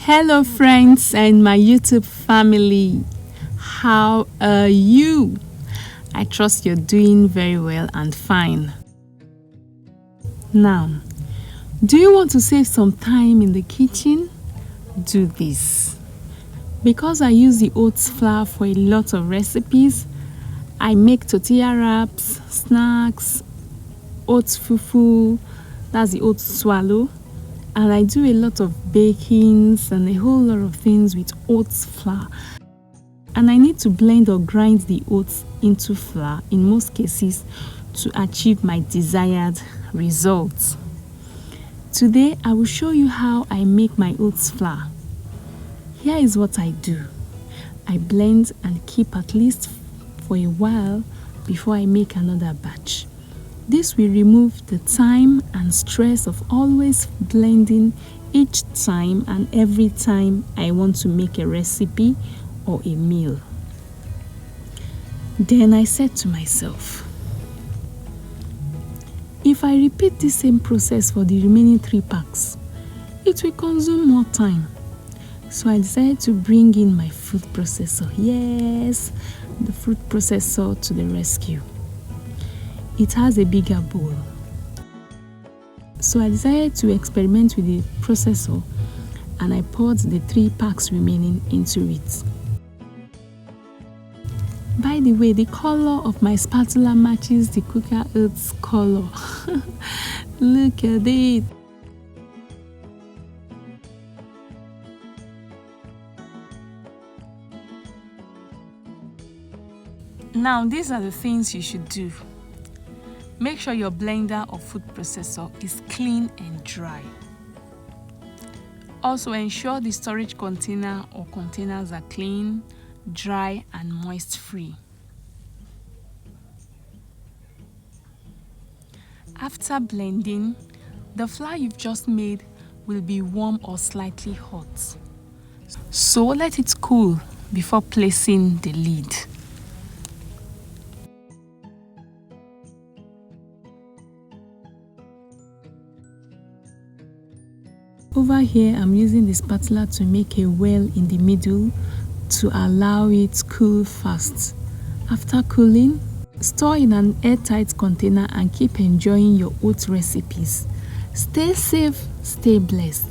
Hello friends and my YouTube family, how are you? I trust you're doing very well and fine. Now, do you want to save some time in the kitchen? Do this. Because I use the oats flour for a lot of recipes, I make tortilla wraps, snacks, oats fufu, that's the oats swallow, and I do a lot of bakings and a whole lot of things with oats flour. And I need to blend or grind the oats into flour in most cases to achieve my desired results. Today I will show you how I make my oats flour. Here is what I do. I blend and keep at least for a while before I make another batch. This will remove the time and stress of always blending each time and every time I want to make a recipe or a meal. Then I said to myself, if I repeat the same process for the remaining 3 packs, it will consume more time. So I decided to bring in my food processor. Yes, the food processor to the rescue. It has a bigger bowl. So I decided to experiment with the processor and I poured the 3 packs remaining into it. By the way, the color of my spatula matches the cooker oats color. Look at it. Now, these are the things you should do. Make sure your blender or food processor is clean and dry. Also, ensure the storage container or containers are clean, dry, and moist-free. After blending, the flour you've just made will be warm or slightly hot. So let it cool before placing the lid. Over here, I'm using the spatula to make a well in the middle to allow it to cool fast. After cooling, store in an airtight container and keep enjoying your oat recipes. Stay safe, stay blessed.